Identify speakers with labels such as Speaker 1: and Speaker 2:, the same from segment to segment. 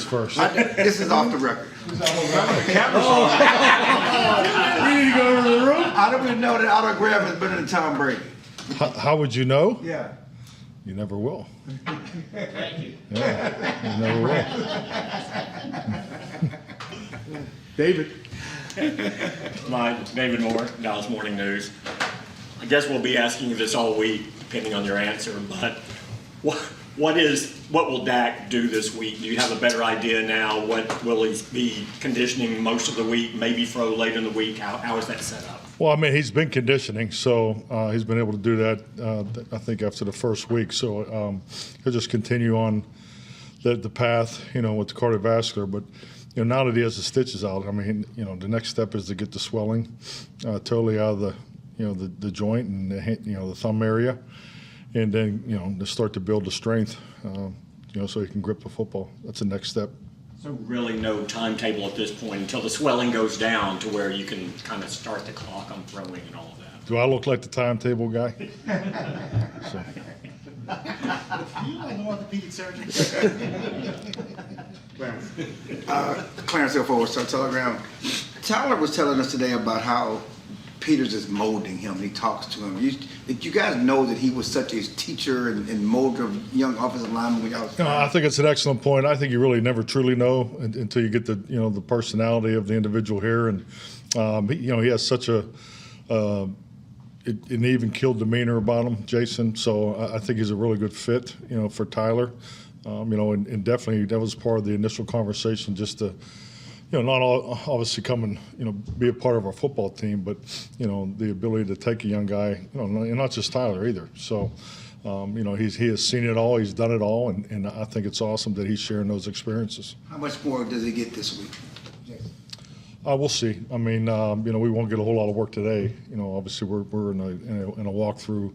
Speaker 1: first.
Speaker 2: This is off the record.
Speaker 1: We need to go over the room.
Speaker 2: I don't even know that autograph is better than Tom Brady.
Speaker 1: How would you know?
Speaker 2: Yeah.
Speaker 1: You never will.
Speaker 3: Thank you.
Speaker 1: Yeah, you never will. David.
Speaker 3: David Moore, Dallas Morning News. I guess we'll be asking you this all week, depending on your answer, but what will Dak do this week? Do you have a better idea now? What will he be conditioning most of the week, maybe throw late in the week? How is that set up?
Speaker 1: Well, I mean, he's been conditioning, so he's been able to do that, I think, after the first week. So he'll just continue on the path, with the cardiovascular. But, now that he has the stitches out, I mean, the next step is to get the swelling totally out of the joint and the thumb area. And then, to start to build the strength, so he can grip the football. That's the next step.
Speaker 3: So really no timetable at this point until the swelling goes down to where you can kind of start the clock on throwing and all of that.
Speaker 1: Do I look like the timetable guy? So.
Speaker 4: You like an orthopedic surgeon?
Speaker 2: Clarence Hill Forward Star Telegram. Tyler was telling us today about how Peters is molding him. He talks to him. Did you guys know that he was such a teacher and molder of young offensive linemen when y'all was
Speaker 1: I think it's an excellent point. I think you really never truly know until you get the personality of the individual here, and he has such an even killed demeanor about him, Jason. So I think he's a really good fit, for Tyler. And definitely that was part of the initial conversation, just to. Not all, obviously come and, be a part of our football team, but, the ability to take a young guy, and not just Tyler either. So, he has seen it all, he's done it all, and I think it's awesome that he's sharing those experiences.
Speaker 2: How much more does he get this week?
Speaker 1: We'll see. I mean, we won't get a whole lot of work today. Obviously we're in a walkthrough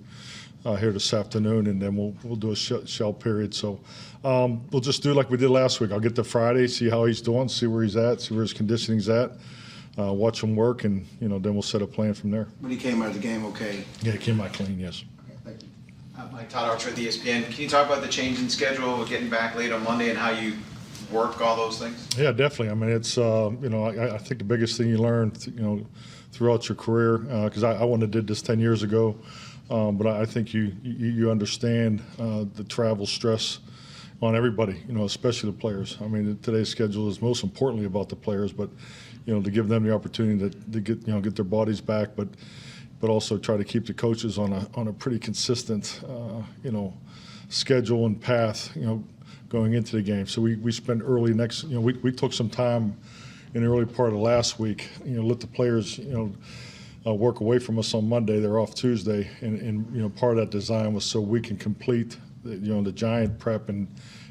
Speaker 1: here this afternoon, and then we'll do a shell period. So we'll just do like we did last week. I'll get to Friday, see how he's doing, see where he's at, see where his conditioning's at, watch him work, and then we'll set a plan from there.
Speaker 2: But he came out of the game okay?
Speaker 1: Yeah, he came out clean, yes.
Speaker 2: Okay, thank you.
Speaker 5: Mike Todd Archer with ESPN. Can you talk about the change in schedule, getting back late on Monday, and how you work all those things?
Speaker 1: Yeah, definitely. I mean, it's I think the biggest thing you learn, throughout your career, because I wouldn't have did this 10 years ago. But I think you understand the travel stress on everybody, especially the players. I mean, today's schedule is most importantly about the players, but to give them the opportunity to get their bodies back, but also try to keep the coaches on a pretty consistent schedule and path, going into the game. So we spent early we took some time in the early part of last week, let the players work away from us on Monday. They're off Tuesday, and part of that design was so we can complete the Giant prep, and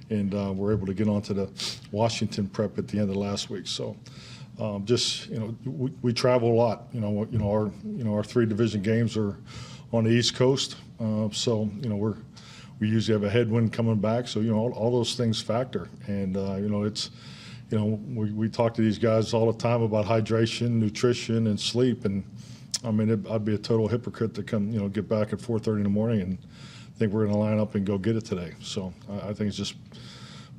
Speaker 1: we're able to get onto the Washington prep at the end of last week. So we travel a lot. Our 3 division games are on the East Coast, so we usually have a headwind coming back. So all those things factor, and it's. We talk to these guys all the time about hydration, nutrition, and sleep, and I mean, I'd be a total hypocrite to come, get back at 4:30 in the morning and think we're going to line up and go get it today. So I think it's just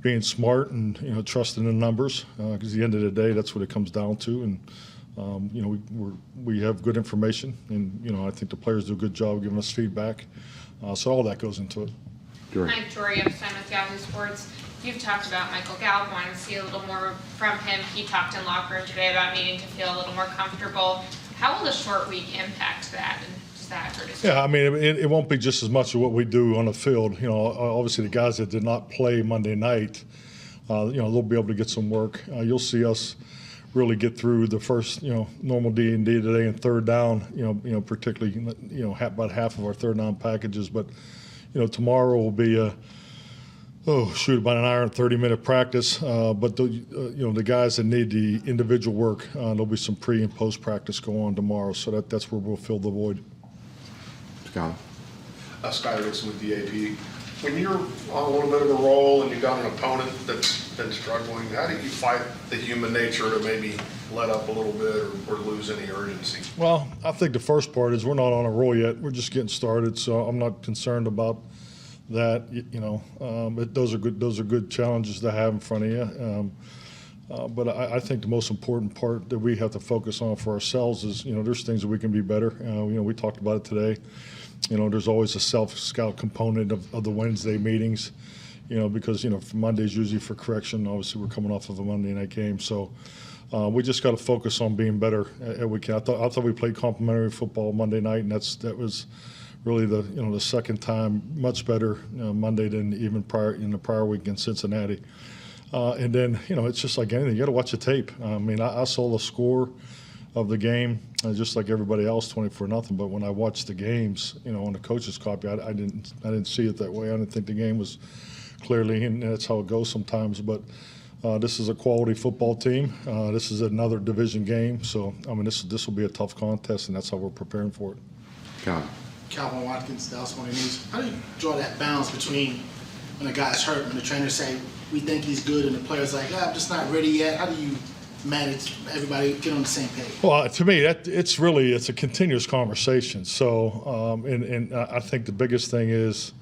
Speaker 1: being smart and trusting the numbers, because at the end of the day, that's what it comes down to. And we have good information, and I think the players do a good job giving us feedback. So all that goes into it.
Speaker 6: Mike Jory, Epstein with Yahoo Sports. You've talked about Michael Gallup, wanting to see a little more from him. He talked in locker room today about needing to feel a little more comfortable. How will the short week impact that? And does that hurt his team?
Speaker 1: Yeah, I mean, it won't be just as much of what we do on the field. Obviously the guys that did not play Monday night, they'll be able to get some work. You'll see us really get through the first, normal D&D today and third down, particularly, about half of our third down packages. But, tomorrow will be about an hour and 30-minute practice. But the guys that need the individual work, there'll be some pre and post practice go on tomorrow. So that's where we'll fill the void.
Speaker 7: Scott.
Speaker 8: Skyler Dixon with DAP. When you're on a little bit of a roll and you've got an opponent that's been struggling, how do you fight the human nature to maybe let up a little bit or lose any urgency?
Speaker 1: Well, I think the first part is we're not on a roll yet. We're just getting started, so I'm not concerned about that, those are good challenges to have in front of you. But I think the most important part that we have to focus on for ourselves is, there's things that we can be better. We talked about it today. There's always a self-scout component of the Wednesday meetings, because, Monday's usually for correction. Obviously, we're coming off of a Monday night game. So we just got to focus on being better at we can. I thought we played complimentary football Monday night, and that was really the second time much better Monday than even in the prior week in Cincinnati. And then, it's just like anything. You got to watch the tape. I saw the score of the game just like everybody else, 24-0. But when I watched the games, on the coach's copy, I didn't see it that way. I didn't think the game was clearly, and that's how it goes sometimes. But this is a quality football team. This is another division game. So, this will be a tough contest, and that's how we're preparing for it.
Speaker 4: Calvin Watkins, Dallas Morning News. How do you draw that balance between when a guy's hurt, when the trainers say, we think he's good, and the player's like, I'm just not ready yet? How do you manage everybody, get on the same page?
Speaker 1: Well, to me, it's a continuous conversation. So, and I think the biggest thing is,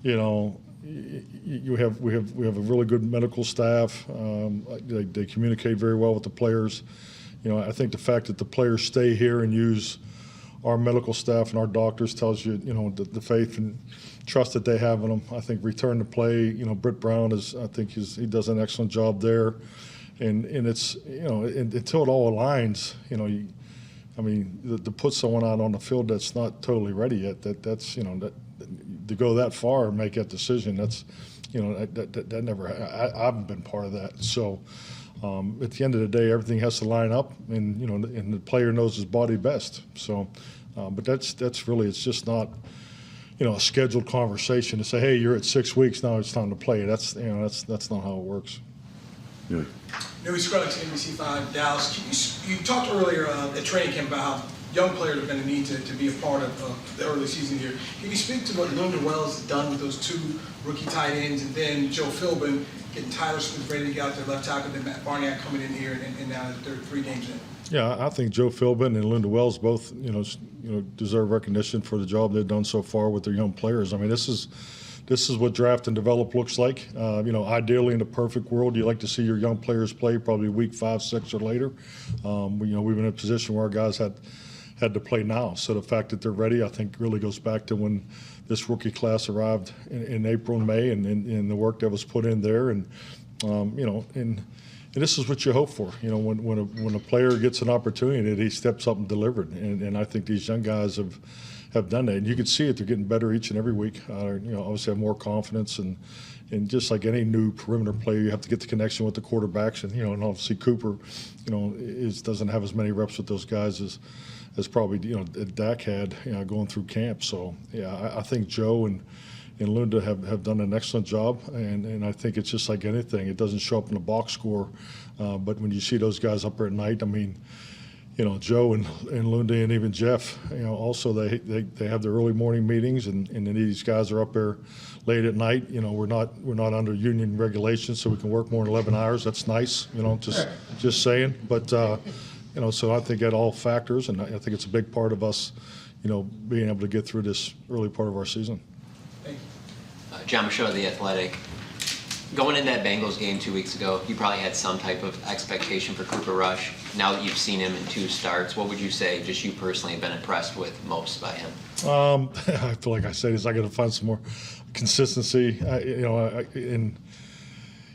Speaker 1: we have a really good medical staff. They communicate very well with the players. I think the fact that the players stay here and use our medical staff and our doctors tells you, the faith and trust that they have in them. I think return to play, Britt Brown he does an excellent job there. And it's, until it all aligns, to put someone out on the field that's not totally ready yet, that's to go that far and make that decision, that's, that never, I haven't been part of that. So at the end of the day, everything has to line up, and, and the player knows his body best. So, but that's really, it's just not, a scheduled conversation to say, hey, you're at 6 weeks, now it's time to play. That's not how it works.
Speaker 7: Yeah.
Speaker 9: Newy Scruggs, NBC5 Dallas. You talked earlier at training camp about how young players are going to need to be a part of the early season here. Can you speak to what Linda Wells has done with those two rookie tight ends, and then Joe Philbin getting Tyler Smith ready to get out there left tackle, and then Matt Barniak coming in here, and now they're 3 games in? Yeah,
Speaker 1: I think Joe Philbin and Linda Wells both, deserve recognition for the job they've done so far with their young players. This is what draft and develop looks like. Ideally, in the perfect world, you like to see your young players play probably week 5, 6, or later. We've been in a position where our guys had to play now. So the fact that they're ready, I think, really goes back to when this rookie class arrived in April and May, and the work that was put in there. And this is what you hope for. When a player gets an opportunity, that he steps up and delivered. And I think these young guys have done that, and you can see it. They're getting better each and every week. Obviously have more confidence, and just like any new perimeter player, you have to get the connection with the quarterbacks, and obviously Cooper, doesn't have as many reps with those guys as probably Dak had going through camp. So I think Joe and Linda have done an excellent job, and I think it's just like anything. It doesn't show up in the box score, but when you see those guys up there at night, Joe and Linda and even Jeff, also they have their early morning meetings, and then these guys are up there late at night. We're not under union regulations, so we can work more than 11 hours. That's nice, just saying. But so I think that all factors, and I think it's a big part of us, being able to get through this early part of our season.
Speaker 9: Thank you.
Speaker 10: John Michaud, The Athletic. Going in that Bengals game 2 weeks ago, you probably had some type of expectation for Cooper Rush. Now that you've seen him in 2 starts, what would you say, just you personally, have been impressed with most by him?
Speaker 1: I feel like I said, I got to find some more consistency.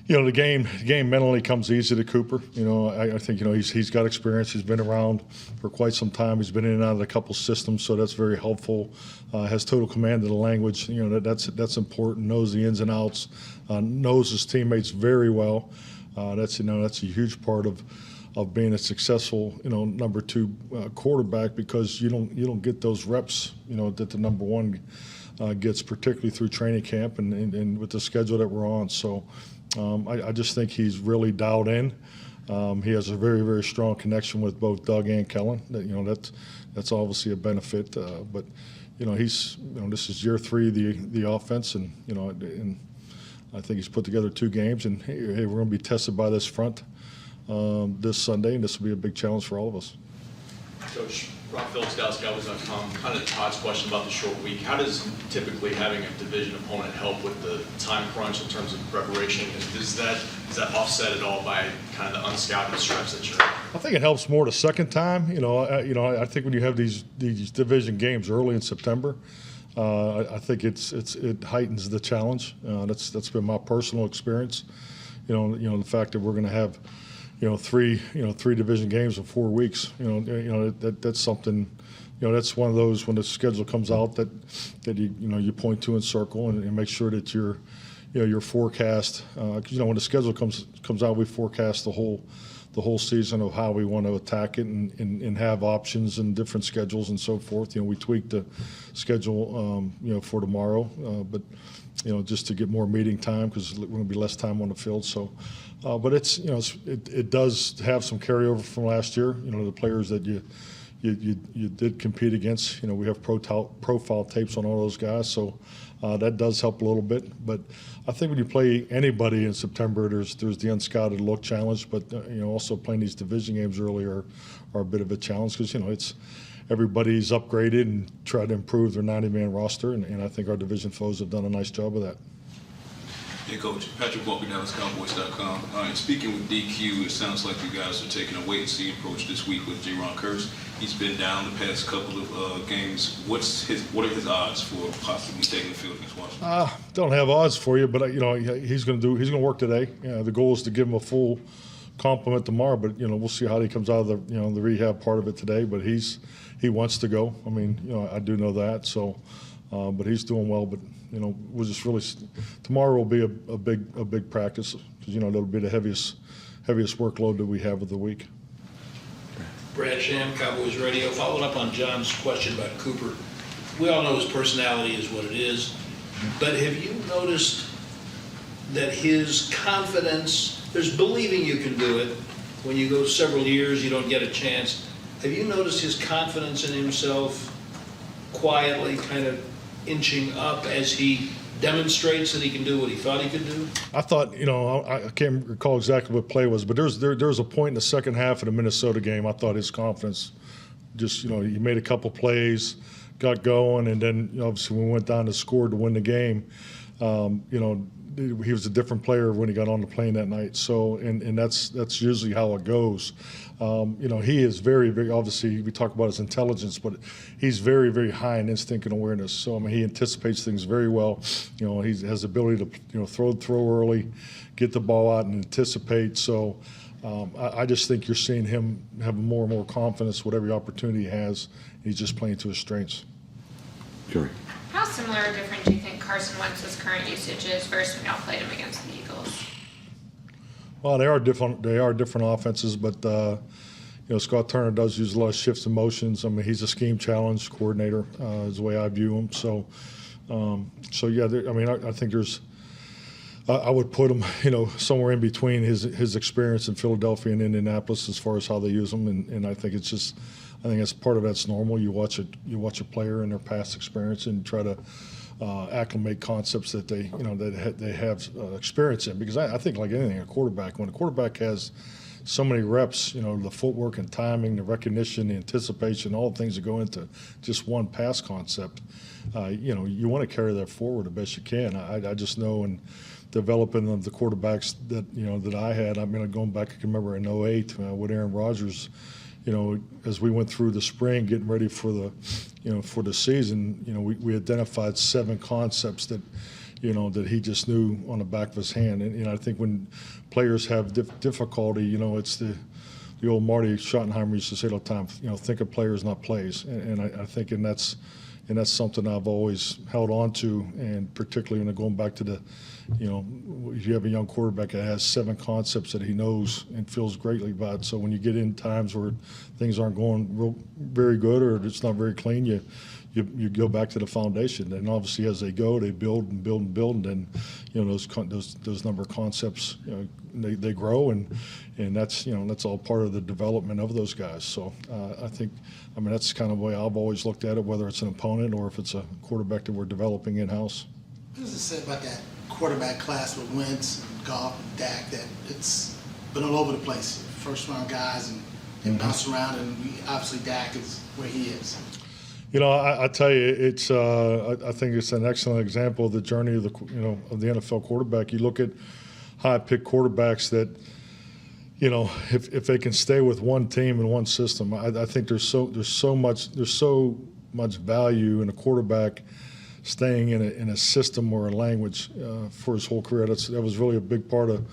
Speaker 1: The game mentally comes easy to Cooper. I think he's got experience. He's been around for quite some time. He's been in and out of a couple systems, so that's very helpful. Has total command of the language. That's important. Knows the ins and outs. Knows his teammates very well. That's a huge part of being a successful number 2 quarterback, because you don't get those reps that the number 1 gets, particularly through training camp and with the schedule that we're on. So. I just think he's really dialed in. He has a very, very strong connection with both Doug and Kellen. That's obviously a benefit. But he's this is year 3 the offense, and and I think he's put together 2 games. And hey, we're going to be tested by this front this Sunday, and this will be a big challenge for all of us.
Speaker 11: Coach, Rob Phillips, DallasCowboys.com. Kind of Todd's question about the short week. How does typically having a division opponent help with the time crunch in terms of preparation? And is that offset at all by kind of the unscouted stretch that you're in?
Speaker 1: I think it helps more the second time. I think when you have these division games early in September, I think it heightens the challenge. That's been my personal experience. The fact that we're going to have three division games in 4 weeks. That's something. That's one of those when the schedule comes out that you point to and circle and make sure that your forecast. Because when the schedule comes out, we forecast the whole season of how we want to attack it and have options and different schedules and so forth. We tweaked the schedule for tomorrow, but just to get more meeting time because we're going to be less time on the field. So, but it does have some carryover from last year. The players that you did compete against. We have profile tapes on all those guys, so that does help a little bit. But I think when you play anybody in September, there's the unscouted look challenge, but also playing these division games early are a bit of a challenge because it's everybody's upgraded and tried to improve their 90-man roster, and I think our division foes have done a nice job of that.
Speaker 12: Hey, Coach. Patrick Walker, DallasCowboys.com. And speaking with DQ, it sounds like you guys are taking a wait-and-see approach this week with Jaron Kearse. He's been down the past couple of games. What are his odds for possibly taking the field against Washington?
Speaker 1: Don't have odds for you, but he's going to work today. The goal is to give him a full complement tomorrow, but we'll see how he comes out of the rehab part of it today. But he wants to go. I mean, I do know that. So, but he's doing well. But we'll just really tomorrow will be a big practice because that'll be the heaviest workload that we have of the week.
Speaker 13: Brad Sham, Cowboys Radio. Following up on John's question about Cooper, we all know his personality is what it is, but have you noticed that his confidence, there's believing you can do it. When you go several years, you don't get a chance. Have you noticed his confidence in himself quietly kind of inching up as he demonstrates that he can do what he thought he could do?
Speaker 1: I thought, I can't recall exactly what play was, but there was a point in the second half of the Minnesota game. I thought his confidence just, he made a couple plays, got going, and then obviously when we went down to score to win the game, he was a different player when he got on the plane that night. So, and that's usually how it goes. He is very, very, obviously we talk about his intelligence, but he's very, very high in instinct and awareness. So, I mean, he anticipates things very well. He has the ability to, throw early, get the ball out and anticipate. So, I just think you're seeing him have more and more confidence with every opportunity he has. He's just playing to his strengths.
Speaker 7: Sure.
Speaker 6: How similar or different do you think Carson Wentz's current usage is versus when y'all played him against the Eagles?
Speaker 1: Well, they are different offenses, but Scott Turner does use a lot of shifts and motions. I mean, he's a scheme challenge coordinator, is the way I view him. So yeah, I think there's. I would put him, somewhere in between his experience in Philadelphia and Indianapolis as far as how they use him, and I think it's just. I think it's part of that's normal. You watch a player in their past experience and try to acclimate concepts that they have experience in. Because I think like anything, when a quarterback has so many reps, the footwork and timing, the recognition, the anticipation, all the things that go into just one pass concept, you want to carry that forward the best you can. I just know in developing the quarterbacks that I had. I mean, going back, I can remember in 2008 with Aaron Rodgers. As we went through the spring, getting ready for the season, we identified 7 concepts that he just knew on the back of his hand. And I think when players have difficulty, it's the old Marty Schottenheimer used to say all the time, think of players, not plays. And I think that's something I've always held on to, and particularly when going back to the, if you have a young quarterback that has 7 concepts that he knows and feels greatly about. So when you get in times where things aren't going very good or it's not very clean, you go back to the foundation. And obviously as they go, they build and build and build, and then those number of concepts they grow, and that's all part of the development of those guys. So I think that's kind of the way I've always looked at it, whether it's an opponent or if it's a quarterback that we're developing in-house.
Speaker 4: What does it say about that quarterback class with Wentz and Goff and Dak that it's been all over the place? First-round guys and and bounce around, and obviously Dak is where he is.
Speaker 1: You know, I tell you, it's. I think it's an excellent example of the journey of the NFL quarterback. You look at high-pick quarterbacks that, if they can stay with one team and one system, I think there's so much value in a quarterback staying in a system or a language for his whole career. That was really a big part of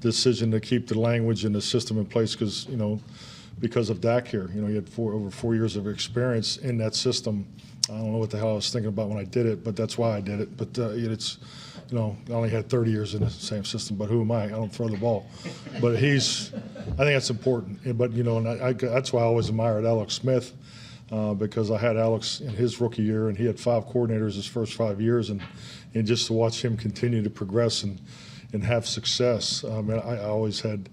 Speaker 1: the decision to keep the language and the system in place because of Dak here. He had over 4 years of experience in that system. I don't know what the hell I was thinking about when I did it, but that's why I did it. But I only had 30 years in the same system, but who am I? I don't throw the ball. But I think that's important. But, that's why I always admired Alex Smith, because I had Alex in his rookie year, and he had 5 coordinators his first 5 years, and just to watch him continue to progress and have success. I always had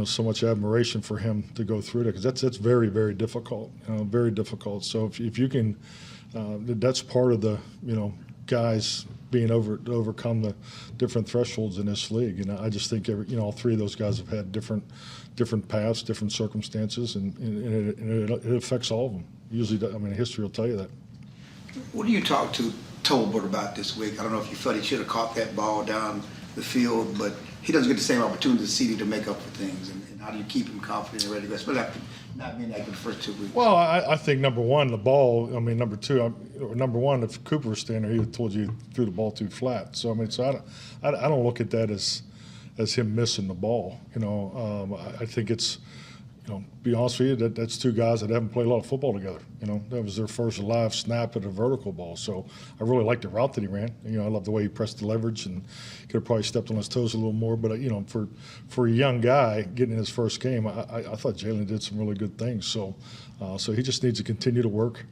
Speaker 1: so much admiration for him to go through that, because that's very, very difficult, very difficult. So if you can, that's part of the guys being overcome the different thresholds in this league. And I just think all 3 of those guys have had different paths, different circumstances, and it affects all of them. Usually, history will tell you that.
Speaker 2: What do you talk to Tolbert about this week? I don't know if you felt he should have caught that ball down the field, but he doesn't get the same opportunity as CD to make up for things. And how do you keep him confident and ready to go, especially after not being active the first 2 weeks?
Speaker 1: Well, I think number one, the ball. Number two, number one, if Cooper was standing there, he would have told you threw the ball too flat. So I don't look at that as him missing the ball. I think it's. Be honest with you, that's 2 guys that haven't played a lot of football together. That was their first live snap at a vertical ball. So I really liked the route that he ran. I love the way he pressed the leverage, and could have probably stepped on his toes a little more. But for a young guy getting his first game, I thought Jalen did some really good things. So he just needs to continue to work.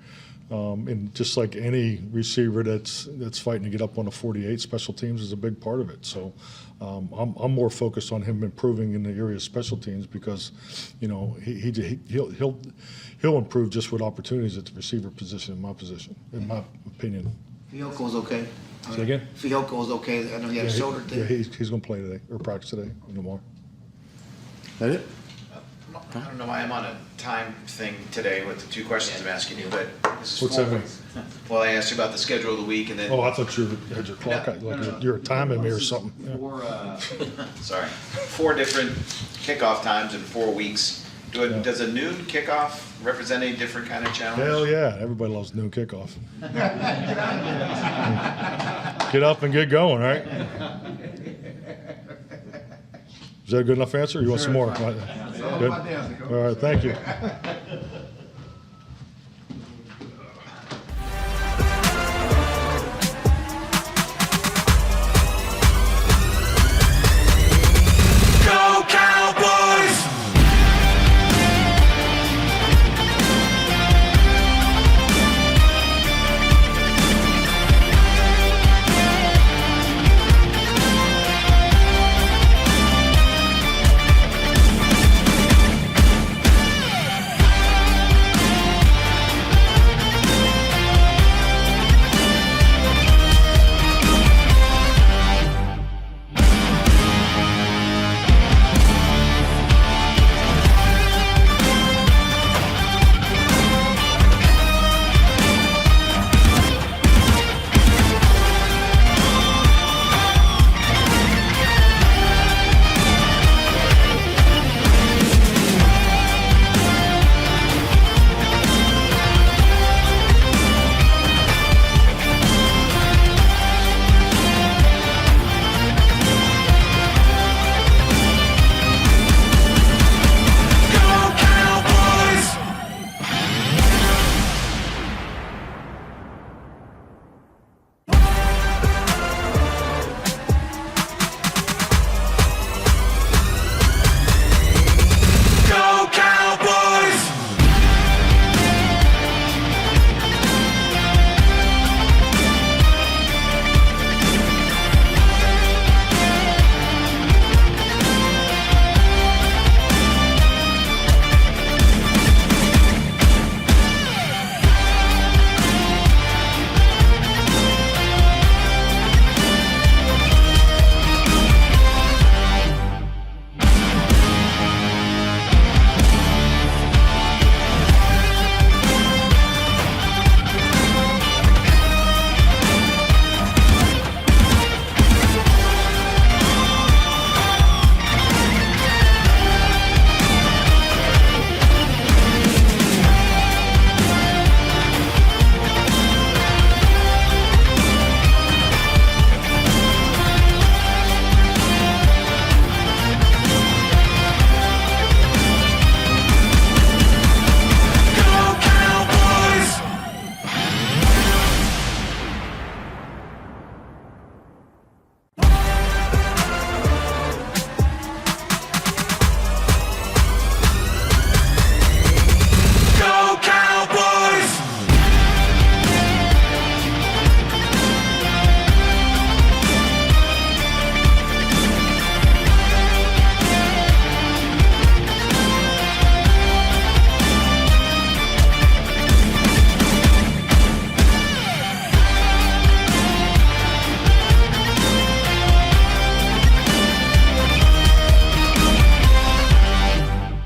Speaker 1: And just like any receiver that's fighting to get up on the 48, special teams is a big part of it. So I'm more focused on him improving in the area of special teams, because he'll improve just with opportunities at the receiver position, in my opinion.
Speaker 2: Fioco's okay.
Speaker 1: Say again?
Speaker 2: Fioco's okay. I know he had a shoulder thing.
Speaker 1: Yeah, he's going to play today, or practice today and tomorrow.
Speaker 7: That it?
Speaker 5: I don't know why I'm on a time thing today with the 2 questions I'm asking you, but this is
Speaker 1: What's that mean?
Speaker 5: Well, I asked you about the schedule of the week, and then
Speaker 1: Oh, I thought you had your clock out, like you're timing me or something. Yeah.
Speaker 5: sorry, 4 different kickoff times in 4 weeks. Does a noon kickoff represent any different kind of challenge?
Speaker 1: Hell yeah, everybody loves noon kickoff. Get up and get going, right? Is that a good enough answer? You want some more? Good? All right, thank you.